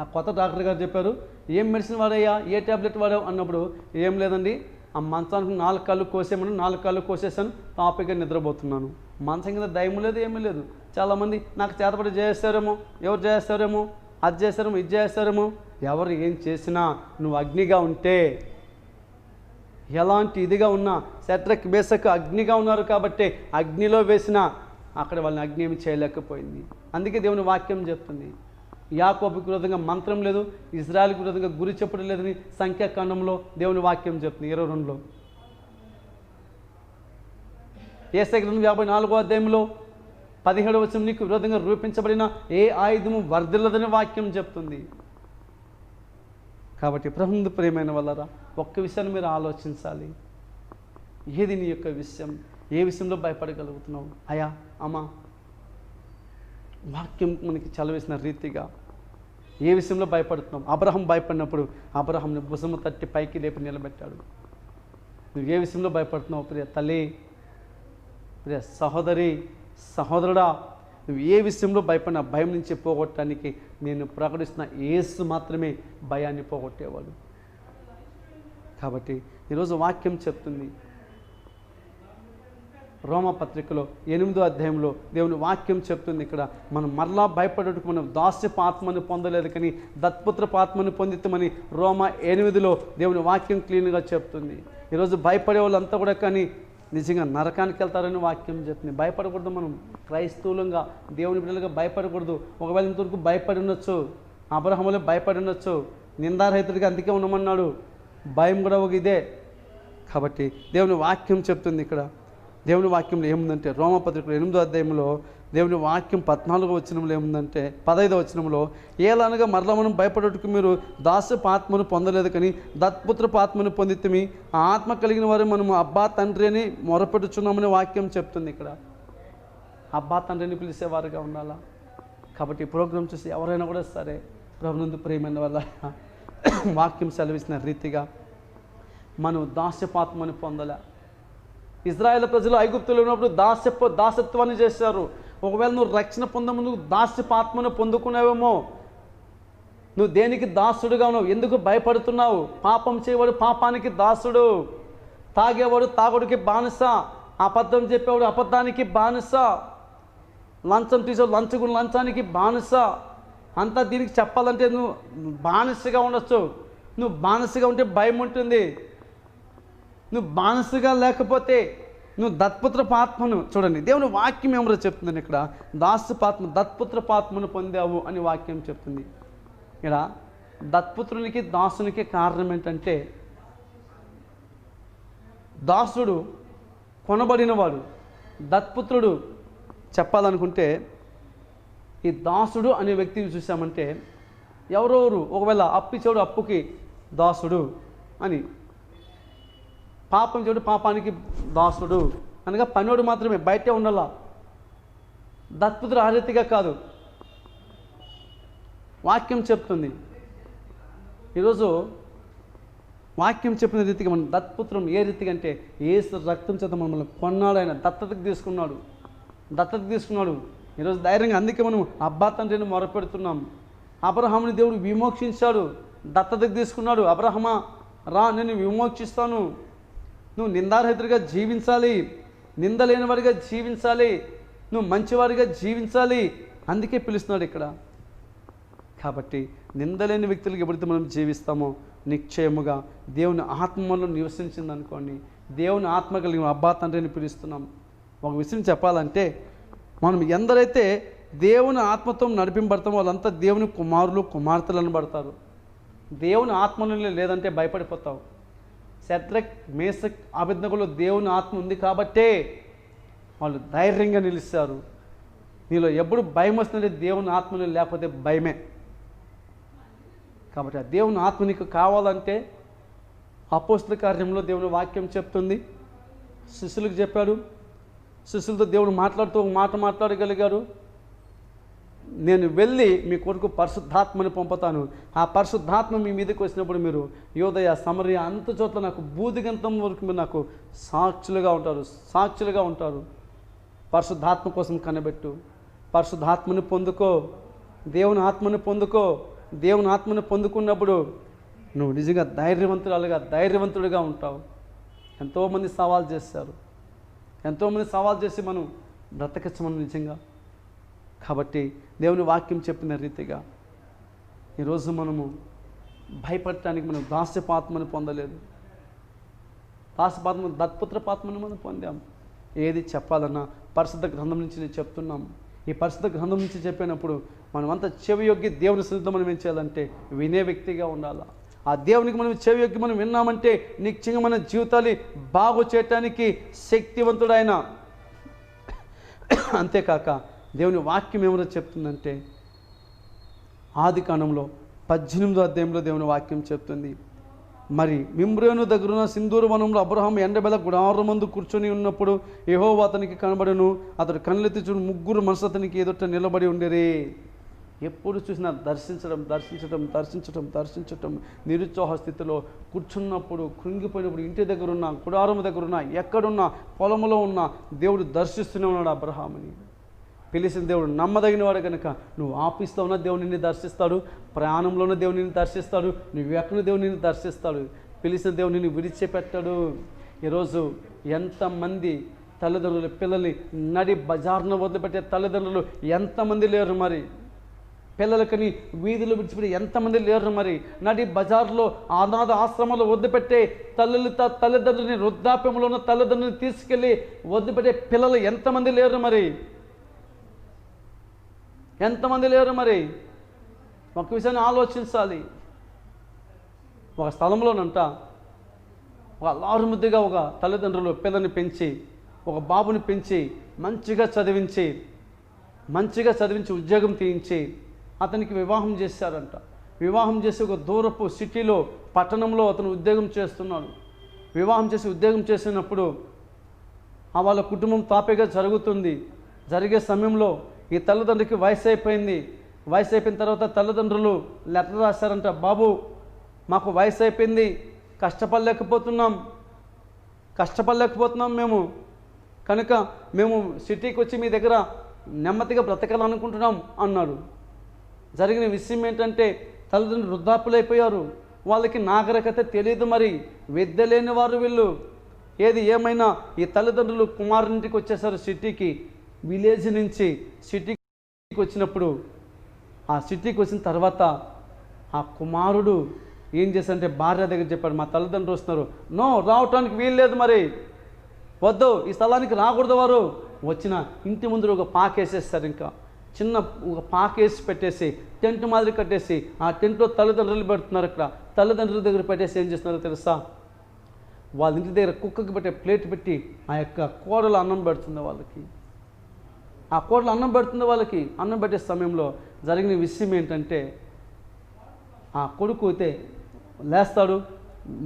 A: ఆ కొత్త డాక్టర్ గారు చెప్పారు, ఏం మెడిసిన్ వాడయ్యా, ఏ ట్యాబ్లెట్ వాడావు అన్నప్పుడు, ఏం లేదండి, ఆ మంచానికి 4 కళ్ళు కోసేమని 4 కళ్ళు కోసేసాను, తాపిగా నిద్రపోతున్నాను. మంచం కింద దయ్యం లేదు, ఏమీ లేదు. చాలామంది నాకు చేతపడి చేస్తారేమో, ఎవరు చేస్తారేమో, అది చేస్తారేమో, ఇది చేస్తారేమో. ఎవరు ఏం చేసినా నువ్వు అగ్నిగా ఉంటే, ఎలాంటి ఇదిగా ఉన్నా, శత్రుక్ మేషకు అగ్నిగా ఉన్నారు కాబట్టి అగ్నిలో వేసినా అక్కడ వాళ్ళని అగ్ని ఏమి చేయలేకపోయింది. అందుకే దేవుని వాక్యం చెప్తుంది, యాకోబుకు విరోధంగా మంత్రం లేదు, ఇజ్రాయెల్కి విరోధంగా గురి చెప్పడం లేదని సంఖ్యాకాండంలో దేవుని వాక్యం చెప్తుంది 22లో. యేసయ్య గ్రంథం 54వ అధ్యాయంలో 17వ వచనం, నీకు విరోధంగా రూపించబడిన ఏ ఆయుధము వర్ధిల్లదని వాక్యం చెప్తుంది. కాబట్టి ప్రభువునందు ప్రియమైన వాళ్ళరా, ఒక్క విషయాన్ని మీరు ఆలోచించాలి. ఏది నీ యొక్క విషయం? ఏ విషయంలో భయపడగలుగుతున్నావు? అయ్యా అమ్మా, వాక్యం మనకి చలవేసిన రీతిగా ఏ విషయంలో భయపడుతున్నాం? అబ్రహాం భయపడినప్పుడు అబ్రహాంని భుజము తట్టి పైకి లేపి నిలబెట్టాడు. నువ్వు ఏ విషయంలో భయపడుతున్నావు? ప్రియ తల్లి, ప్రియ సహోదరి, సహోదరుడా, నువ్వు ఏ విషయంలో భయపడినా భయం నుంచి పోగొట్టడానికి నేను ప్రకటిస్తున్న యేసు మాత్రమే భయాన్ని పోగొట్టేవాడు. కాబట్టి ఈరోజు వాక్యం చెప్తుంది, రోమపత్రికలో 8వ అధ్యాయంలో దేవుని వాక్యం చెప్తుంది, ఇక్కడ మనం మరలా భయపడేటకు మనం దాస్యపు ఆత్మను పొందలేదు కానీ దత్పుత్రపు ఆత్మను పొందితమని రోమ 8లో దేవుని వాక్యం క్లీన్గా చెప్తుంది. ఈరోజు భయపడే వాళ్ళంతా కూడా కానీ నిజంగా నరకానికి వెళ్తారని వాక్యం చెప్తుంది. భయపడకూడదు. మనం క్రైస్తవులంగా దేవుని బిడ్డలుగా భయపడకూడదు. ఒకవేళ ఇంతవరకు భయపడి ఉండొచ్చు, అబ్రహాములో భయపడి ఉండొచ్చు, నిందారహితుడిగా అందుకే ఉండమన్నాడు. భయం కూడా ఒక ఇదే. కాబట్టి దేవుని వాక్యం చెప్తుంది, ఇక్కడ దేవుని వాక్యంలో ఏముందంటే, రోమపత్రికలో 8వ అధ్యాయంలో దేవుని వాక్యం 14వ వచనంలో ఏముందంటే, 15వ వచనంలో, ఏలనగా మరలా మనం భయపడేటకు మీరు దాస్యపు ఆత్మను పొందలేదు కానీ దత్పుత్రపు ఆత్మను పొందితిమి, ఆ ఆత్మ కలిగిన వారు మనము అబ్బా తండ్రి అని మొరపెట్టుచున్నామని వాక్యం చెప్తుంది. ఇక్కడ అబ్బా తండ్రిని పిలిచేవారుగా ఉండాలా. కాబట్టి ఈ ప్రోగ్రాం చూసి ఎవరైనా కూడా సరే, ప్రభునందు ప్రియమైన వల్ల వాక్యం సెలవిసిన రీతిగా మనం దాస్యపాత్మని పొందలే. ఇజ్రాయేల్ ప్రజలు ఐగుప్తులో ఉన్నప్పుడు దాసత్వాన్ని చేశారు. ఒకవేళ నువ్వు రక్షణ పొందముందు దాస్యపాత్మను పొందుకున్నావేమో. నువ్వు దేనికి దాసుడుగా ఉన్నావు? ఎందుకు భయపడుతున్నావు? పాపం చేయవాడు పాపానికి దాసుడు, తాగేవాడు తాగుడికి బానిస, అబద్ధం చెప్పేవాడు అబద్ధానికి బానిస, లంచం తీసేవాడు లంచానికి బానిస. అంతా దీనికి చెప్పాలంటే నువ్వు బానిసగా ఉండొచ్చు. నువ్వు బానిసగా ఉంటే భయం ఉంటుంది. నువ్వు బానిసగా లేకపోతే నువ్వు దత్పుత్రపాత్మను చూడండి, దేవుని వాక్యం ఏమో చెప్తుందని ఇక్కడ, దత్పుత్రపాత్మను పొందావు అని వాక్యం చెప్తుంది. ఇక్కడ దత్పుత్రునికి దాసునికి కారణం ఏంటంటే, దాసుడు కొనబడినవాడు, దత్పుత్రుడు చెప్పాలనుకుంటే ఈ దాసుడు అనే వ్యక్తిని చూసామంటే ఎవరెవరు, ఒకవేళ అప్పిచోడు అప్పుకి దాసుడు అని, పాపం చెడు పాపానికి దాసుడు అనగా పనివాడు మాత్రమే, బయటే ఉండాల. దత్పుత్రుడు ఆ రీతిగా కాదు, వాక్యం చెప్తుంది. ఈరోజు వాక్యం చెప్పిన రీతిగా మనం దత్పుత్రం ఏ రీతిగా అంటే యేసు రక్తం చేత మనల్ని కొన్నాడు, ఆయన దత్తతకు తీసుకున్నాడు. ఈరోజు ధైర్యంగా అందుకే మనం అబ్బా తండ్రిని మొరపెడుతున్నాం. అబ్రహాముని దేవుడు విమోక్షించాడు, దత్తతకు తీసుకున్నాడు. అబ్రహమా రా, నేను విమోక్షిస్తాను, నువ్వు నిందారహితుడిగా జీవించాలి, నిందలేని వాడిగా జీవించాలి, నువ్వు మంచివాడిగా జీవించాలి, అందుకే పిలుస్తున్నాడు ఇక్కడ. కాబట్టి నిందలేని వ్యక్తులకు ఎప్పుడైతే మనం జీవిస్తామో నిశ్చయముగా దేవుని ఆత్మలో నివసించింది అనుకోండి, దేవుని ఆత్మ కలిగిన అబ్బా తండ్రిని పిలుస్తున్నాం. ఒక విషయం చెప్పాలంటే, మనం ఎందరైతే దేవుని ఆత్మతో నడిపింపడతామో వాళ్ళంతా దేవుని కుమారులు కుమార్తెలు అనబడతారు. దేవుని ఆత్మలో లేదంటే భయపడిపోతావు. శద్రక్ మేషక్ అబేద్నెగోలో దేవుని ఆత్మ ఉంది కాబట్టే వాళ్ళు ధైర్యంగా నిలిచారు. నీలో ఎప్పుడు భయం వస్తుందంటే దేవుని ఆత్మలో లేకపోతే భయమే. కాబట్టి ఆ దేవుని ఆత్మ నీకు కావాలంటే అపోస్తల కార్యంలో దేవుని వాక్యం చెప్తుంది. శిష్యులకు చెప్పాడు, శిష్యులతో దేవుడు మాట్లాడుతూ ఒక మాట మాట్లాడగలిగారు. నేను వెళ్ళి మీ కొరకు పరిశుద్ధాత్మని పంపుతాను, ఆ పరిశుద్ధాత్మ మీ మీదకి వచ్చినప్పుడు మీరు యోదయ సమరయ అంత చోట్ల నాకు బూదిగంతం వరకు మీరు నాకు సాక్షులుగా ఉంటారు. పరిశుద్ధాత్మ కోసం కనబెట్టు, పరిశుద్ధాత్మని పొందుకో, దేవుని ఆత్మని పొందుకో. దేవుని ఆత్మని పొందుకున్నప్పుడు నువ్వు నిజంగా ధైర్యవంతుడిగా ఉంటావు. ఎంతోమంది సవాల్ చేస్తారు, ఎంతోమంది సవాల్ చేసి మనం బ్రతకచ్చు మనం నిజంగా. కాబట్టి దేవుని వాక్యం చెప్పిన రీతిగా ఈరోజు మనము భయపడటానికి మనం దాస్యపాత్మను పొందలేదు, దాస్యపాత్మ దత్పుత్రపాత్మను మనం పొందాం. ఏది చెప్పాలన్నా పరిశుద్ధ గ్రంథం నుంచి నేను చెప్తున్నాం. ఈ పరిశుద్ధ గ్రంథం నుంచి చెప్పినప్పుడు మనమంతా చెవియొగ్గి దేవుని సన్నిధిలో మనం ఏం చేయాలంటే వినే వ్యక్తిగా ఉండాలి. ఆ దేవునికి మనం చెవియొగ్గి మనం విన్నామంటే నిశ్చయంగా మన జీవితాలు బాగు చేయటానికి శక్తివంతుడైన. అంతేకాక దేవుని వాక్యం ఏమైనా చెప్తుందంటే ఆదికాండంలో 18వ అధ్యాయంలో దేవుని వాక్యం చెప్తుంది, మరి మిమ్రేను దగ్గరున్న సింధూర వనంలో అబ్రహాము ఎండబెల గుడారం ముందు కూర్చొని ఉన్నప్పుడు యెహోవా అతనికి కనబడెను. అతడు కళ్ళెత్తి చూడు, 3 మనుషులు అతనికి ఎదుట నిలబడి ఉండేరి. ఎప్పుడు చూసినా దర్శించటం నిరుత్సాహ స్థితిలో కూర్చున్నప్పుడు, కృంగిపోయినప్పుడు, ఇంటి దగ్గరున్నా, గుడారం దగ్గరున్నా, ఎక్కడున్నా, పొలంలో ఉన్నా దేవుడు దర్శిస్తూనే ఉన్నాడు అబ్రహాముని. పిలిచిన దేవుడు నమ్మదగిన వాడు కనుక నువ్వు ఆఫీస్లో ఉన్న దేవుడు నిన్ను దర్శిస్తాడు, ప్రయాణంలో ఉన్న దేవుడు నిన్ను దర్శిస్తాడు, నువ్వు ఎక్కడ దేవుడు నిన్ను దర్శిస్తాడు. పిలిచిన దేవుడు నిన్ను విడిచిపెట్టాడు. ఈరోజు ఎంతమంది తల్లిదండ్రులు పిల్లల్ని నడి బజార్ను వదిలిపెట్టే తల్లిదండ్రులు ఎంతమంది లేరు మరి. పిల్లలకని వీధులు విడిచిపెట్టి ఎంతమంది లేరు మరి. నడి బజార్లో అనాథ ఆశ్రమాలు వదిలిపెట్టే తల్లిదండ్రులని, వృద్ధాప్యంలో ఉన్న తల్లిదండ్రులని తీసుకెళ్ళి వదిలిపెట్టే పిల్లలు ఎంతమంది లేరు మరి. ఒక విషయాన్ని ఆలోచించాలి. ఒక స్థలంలోనంట ఒక లారుముద్దుగా ఒక తల్లిదండ్రులు పిల్లని పెంచి, ఒక బాబుని పెంచి మంచిగా చదివించి ఉద్యోగం తీయించి అతనికి వివాహం చేశారంట. వివాహం చేసి ఒక దూరపు సిటీలో, పట్టణంలో అతను ఉద్యోగం చేస్తున్నాడు. వివాహం చేసి ఉద్యోగం చేసినప్పుడు వాళ్ళ కుటుంబం తాపేగా జరిగే సమయంలో ఈ తల్లిదండ్రికి వయసు అయిపోయిన తర్వాత తల్లిదండ్రులు లెటర్ రాశారంట, బాబు మాకు వయసు అయిపోయింది, కష్టపడలేకపోతున్నాం మేము, కనుక మేము సిటీకి వచ్చి మీ దగ్గర నెమ్మదిగా బ్రతకాలనుకుంటున్నాం అన్నాడు. జరిగిన విషయం ఏంటంటే తల్లిదండ్రులు వృద్ధాపులైపోయారు, వాళ్ళకి నాగరికత తెలియదు, మరి విద్య లేని వారు వీళ్ళు. ఏది ఏమైనా ఈ తల్లిదండ్రులు కుమారునింటికి వచ్చేసారు సిటీకి. విలేజ్ నుంచి సిటీకి వచ్చినప్పుడు, ఆ సిటీకి వచ్చిన తర్వాత ఆ కుమారుడు ఏం చేశారంటే భార్య దగ్గర చెప్పాడు, మా తల్లిదండ్రులు వస్తున్నారు, నో రావటానికి వీల్లేదు, మరి వద్దు, ఈ స్థలానికి రాకూడదు. వారు వచ్చిన ఇంటి ముందు ఒక పాకేసేస్తారు, ఇంకా చిన్న ఒక పాకేసి పెట్టేసి టెంట్ మాదిరి కట్టేసి ఆ టెంట్లో తల్లిదండ్రులు పెడుతున్నారు. ఇక్కడ తల్లిదండ్రుల దగ్గర పెట్టేసి ఏం చేస్తున్నారో తెలుసా, వాళ్ళ ఇంటి దగ్గర కుక్కకి పెట్టే ప్లేట్ పెట్టి ఆ యొక్క కోడలు అన్నం పెడుతుంది వాళ్ళకి. ఆ కోడలు అన్నం పెడుతుంది వాళ్ళకి. అన్నం పెట్టే సమయంలో జరిగిన విషయం ఏంటంటే ఆ కొడుకు అయితే లేస్తాడు,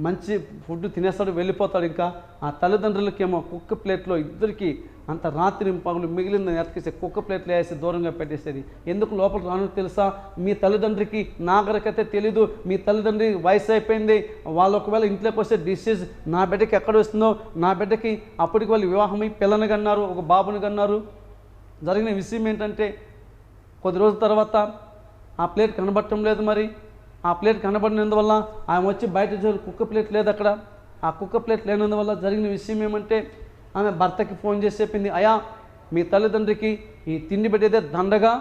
A: మంచి ఫుడ్ తినేస్తాడు, వెళ్ళిపోతాడు. ఇంకా ఆ తల్లిదండ్రులకేమో కుక్క ప్లేట్లో ఇద్దరికి అంత రాత్రి పగులు మిగిలిందని ఎత్తుకేసి కుక్క ప్లేట్లు వేసి దూరంగా పెట్టేసేది. ఎందుకు లోపల రాను తెలుసా? మీ తల్లిదండ్రికి నాగరికత తెలీదు, మీ తల్లిదండ్రి వయసు అయిపోయింది, వాళ్ళు ఒకవేళ ఇంట్లోకి వస్తే డిసీజ్ నా బిడ్డకి ఎక్కడ వస్తుందో, నా బిడ్డకి అప్పటికి వాళ్ళు వివాహమై పిల్లని కన్నారు, ఒక బాబుని కన్నారు. జరిగిన విషయం ఏంటంటే కొద్ది రోజుల తర్వాత ఆ ప్లేట్ కనబడటం లేదు. మరి ఆ ప్లేట్ కనబడినందువల్ల ఆమె వచ్చి బయట కుక్క ప్లేట్ లేదు అక్కడ. ఆ కుక్క ప్లేట్ లేనందువల్ల జరిగిన విషయం ఏమంటే ఆమె భర్తకి ఫోన్ చేసి చెప్పింది, అయ్యా మీ తల్లిదండ్రికి ఈ తిండి పెట్టేదే దండగా,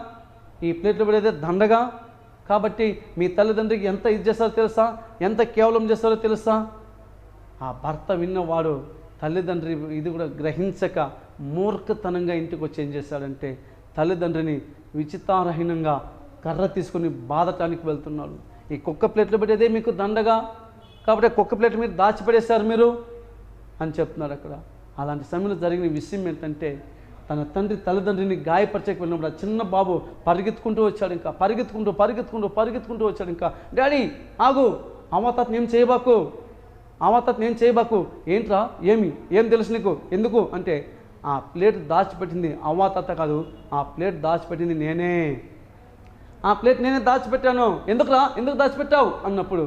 A: ఈ ప్లేట్లు పెట్టేదే దండగా, కాబట్టి మీ తల్లిదండ్రికి ఎంత ఇది చేస్తారో తెలుసా, ఎంత కేవలం చేస్తారో తెలుసా? ఆ భర్త విన్నవాడు తల్లిదండ్రి ఇది కూడా గ్రహించక మూర్ఖతనంగా ఇంటికి వచ్చి ఏం చేశాడంటే తల్లిదండ్రిని విచిత్రహీనంగా కర్ర తీసుకుని బాధటానికి వెళ్తున్నాడు. ఈ కుక్క ప్లేట్లు పెట్టేదే మీకు దండగా, కాబట్టి కుక్క ప్లేట్ మీరు దాచిపెట్టేశారు మీరు అని చెప్తున్నాడు అక్కడ. అలాంటి సమయంలో జరిగిన విషయం ఏంటంటే తన తండ్రి తల్లిదండ్రిని గాయపరచకి వెళ్ళినప్పుడు ఆ చిన్న బాబు పరిగెత్తుకుంటూ వచ్చాడు. ఇంకా పరిగెత్తుకుంటూ వచ్చాడు. ఇంకా డాడీ ఆగు, అవ్వతాతను ఏం చేయబాకు, అవ్వతాతను ఏం చేయబాకు. ఏంట్రా, ఏం తెలుసు నీకు, ఎందుకు అంటే ఆ ప్లేట్ దాచిపెట్టింది అవ్వతాత కాదు, ఆ ప్లేట్ దాచిపెట్టింది నేనే, ఆ ప్లేట్ నేనే దాచిపెట్టాను, ఎందుకురా, ఎందుకు దాచిపెట్టావు అన్నప్పుడు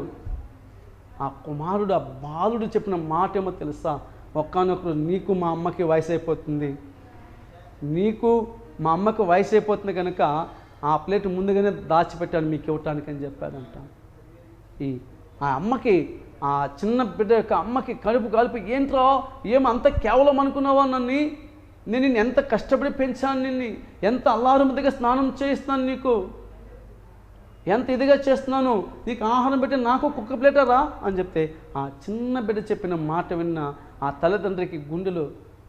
A: ఆ కుమారుడు ఆ బాలుడు చెప్పిన మాట ఏమో తెలుసా? ఒక్కనొకరు నీకు మా అమ్మకి వయసు అయిపోతుంది, నీకు మా అమ్మకి వయసు అయిపోతుంది కనుక ఆ ప్లేట్ ముందుగానే దాచిపెట్టాను మీకు ఇవ్వటానికి అని చెప్పాడంట. ఆ అమ్మకి, ఆ చిన్న బిడ్డ యొక్క అమ్మకి కడుపు కాలిపి, ఏంట్రా అంత కేవలం అనుకున్నావా నన్ను, నేను నిన్ను ఎంత కష్టపడి పెంచాను, నిన్ను ఎంత అల్లారుముద్దుగా స్నానం చేయిస్తున్నాను, నీకు ఎంత ఇదిగా చేస్తున్నాను, నీకు ఆహారం పెట్టి నాకు కుక్క ప్లేటరా అని చెప్తే ఆ చిన్న బిడ్డ చెప్పిన మాట విన్న ఆ తల్లిదండ్రికి గుండెలు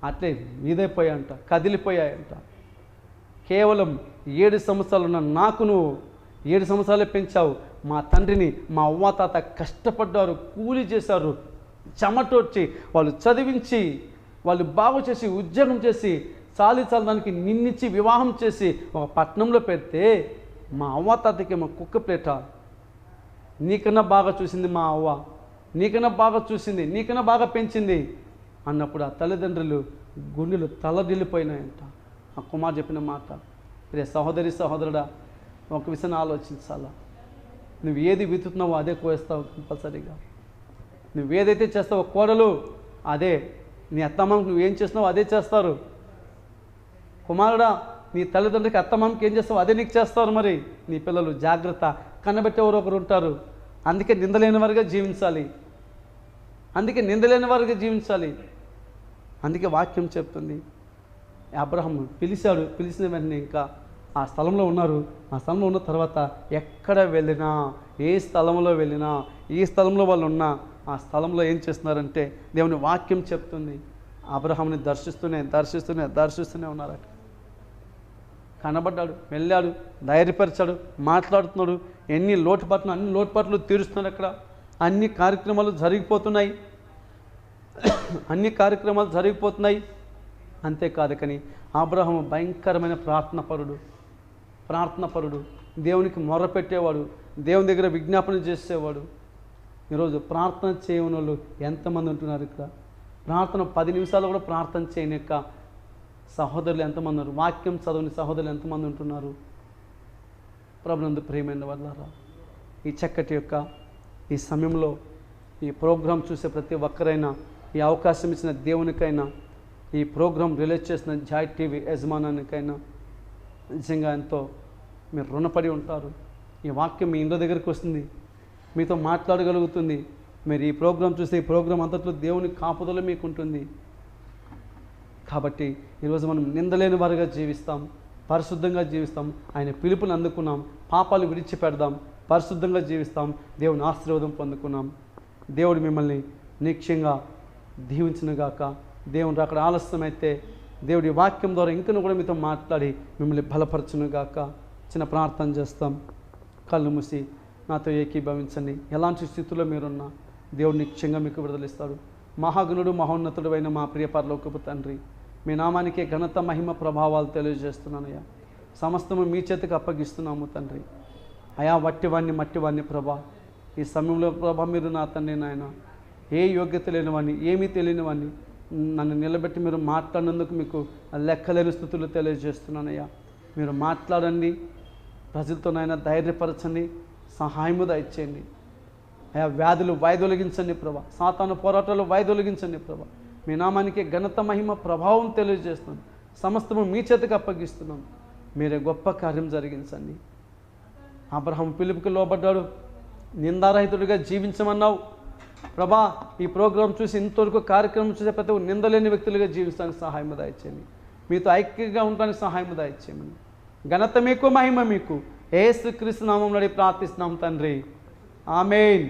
A: అట్లే ఇదైపోయాయంట, కదిలిపోయాయంట. కేవలం 7 సంవత్సరాలు ఉన్న నాకు నువ్వు 7 సంవత్సరాలే పెంచావు, మా తండ్రిని మా అవ్వ తాత కష్టపడ్డారు, కూలి చేశారు, చెమటొచ్చి వాళ్ళు చదివించి వాళ్ళు బాగు చేసి ఉద్యోగం చేసి చాలాదానికి నిన్నిచ్చి వివాహం చేసి ఒక పట్టణంలో పెడితే మా అవ్వ తాతకి మా కుక్క ప్లేట, నీకన్నా బాగా చూసింది మా అవ్వ, నీకన్నా బాగా చూసింది, నీకన్నా బాగా పెంచింది అన్నప్పుడు ఆ తల్లిదండ్రులు గుండెలు తలడిల్లిపోయినాయంట. ఆ కుమార్ చెప్పిన మాట, రే సహోదరి సహోదరుడా, ఒక విషయాన్ని ఆలోచించాలా, నువ్వు ఏది విత్తుతున్నావో అదే కోస్తావు కంపల్సరీగా, నువ్వేదైతే చేస్తావో కోడలు అదే, నీ అత్తమ్మకి నువ్వేం చేస్తున్నావో అదే చేస్తారు. కుమారుడా, నీ తల్లిదండ్రులకి అత్తమ్మకి ఏం చేస్తావు అదే నీకు చేస్తారు. మరి నీ పిల్లలు జాగ్రత్త, కన్నబెట్టేవారు ఒకరు ఉంటారు. అందుకే నిందలేని వారుగా జీవించాలి, అందుకే వాక్యం చెప్తుంది. అబ్రహాము పిలిచిన వెంటనే ఇంకా ఆ స్థలంలో ఉన్నారు. ఆ స్థలంలో ఉన్న తర్వాత ఎక్కడ వెళ్ళినా, ఏ స్థలంలో వెళ్ళినా, ఈ స్థలంలో వాళ్ళు ఉన్నా ఆ స్థలంలో ఏం చేస్తున్నారంటే దేవుని వాక్యం చెప్తుంది, అబ్రహాముని దర్శిస్తూనే ఉన్నారట. కనబడ్డాడు, వెళ్ళాడు, ధైర్యపరిచాడు, మాట్లాడుతున్నాడు, అన్ని లోటుపాట్లు తీరుస్తున్నాడు. అక్కడ అన్ని కార్యక్రమాలు జరిగిపోతున్నాయి. అంతేకాదు కానీ అబ్రహాము భయంకరమైన ప్రార్థనపరుడు, దేవునికి మొర్రపెట్టేవాడు, దేవుని దగ్గర విజ్ఞాపన చేసేవాడు. ఈరోజు ప్రార్థన చేయని వాళ్ళు ఎంతమంది ఉంటున్నారు ఇక్కడ? ప్రార్థన 10 నిమిషాలు కూడా ప్రార్థన చేయని యొక్క సహోదరులు ఎంతమంది ఉన్నారు? వాక్యం చదవని సహోదరులు ఎంతమంది ఉంటున్నారు? ప్రభునందు ప్రియమైన వాళ్ళారా, ఈ చక్కటి యొక్క ఈ సమయంలో ఈ ప్రోగ్రాం చూసే ప్రతి ఒక్కరైనా, ఈ అవకాశం ఇచ్చిన దేవునికైనా, ఈ ప్రోగ్రాం రిలీజ్ చేసిన జాయ్ టీవీ యజమానానికైనా నిజంగా ఎంతో మీరు రుణపడి ఉంటారు. ఈ వాక్యం మీ ఇంట్లో దగ్గరికి వస్తుంది, మీతో మాట్లాడగలుగుతుంది. మీరు ఈ ప్రోగ్రాం చూస్తే ఈ ప్రోగ్రాం అంతట్లో దేవుని కాపుదల మీకు ఉంటుంది. కాబట్టి ఈరోజు మనం నిందలేని వారుగా జీవిస్తాం, పరిశుద్ధంగా జీవిస్తాం, ఆయన పిలుపుని అందుకున్నాం, పాపాలు విడిచిపెడదాం, పరిశుద్ధంగా జీవిస్తాం, దేవుని ఆశీర్వాదం పొందుకున్నాం. దేవుడు మిమ్మల్ని నిశ్చయంగా దీవించునుగాక. దేవుని అక్కడ ఆలస్యమైతే దేవుడి వాక్యం ద్వారా ఇంకను కూడా మీతో మాట్లాడి మిమ్మల్ని బలపరచునుగాక. చిన్న ప్రార్థన చేస్తాం. కళ్ళు మూసి నాతో ఏకీభవించండి. ఎలాంటి స్థితిలో మీరున్నా దేవుడు నిశ్చయంగా మీకు విడుదలిస్తాడు. మహాగుణుడు మహోన్నతుడు అయిన మా ప్రియ పరలోకపు తండ్రి, మీ నామానికే ఘనత మహిమ ప్రభావాలు తెలియజేస్తున్నానయ్యా. సమస్తము మీ చేతికి అప్పగిస్తున్నాము తండ్రి. అయా మట్టివాణ్ణి ప్రభా, ఈ సమయంలో ప్రభా మీరు నా తండ్రి నాయన, ఏ యోగ్యత లేనివాడిని, ఏమీ తెలియనివాడిని, నన్ను నిలబెట్టి మీరు మాట్లాడినందుకు మీకు లెక్కలేని స్థుతులు తెలియజేస్తున్నానయ్యా. మీరు మాట్లాడండి, ప్రజలతోనైనా ధైర్యపరచండి, సహాయము దయచేయండి అయ్యా. వ్యాధులు వైదొలిగించండి ప్రభా, సాతాను పోరాటాలు వైదొలిగించండి ప్రభా. మీ నామానికి ఘనత మహిమ ప్రభావం తెలియజేస్తున్నాను. సమస్తము మీ చేతికి అప్పగిస్తున్నాం. మీరే గొప్ప కార్యం జరిగించండి. అబ్రహాం పిలుపుకి లోబడ్డాడు, నిందారహితుడిగా జీవించమన్నావు ప్రభా. ఈ ప్రోగ్రాం చూసి ఇంతవరకు కార్యక్రమం చూసే ప్రతి ఒక్క నిందలేని వ్యక్తులుగా జీవించడానికి సహాయం దయచేయండి. మీతో ఐక్యంగా ఉండడానికి సహాయం దయచేయమని. ఘనత మీకు, మహిమ మీకు. యేసుక్రీస్తు నామములో ప్రార్థిస్తున్నాం తండ్రి. ఆమేన్.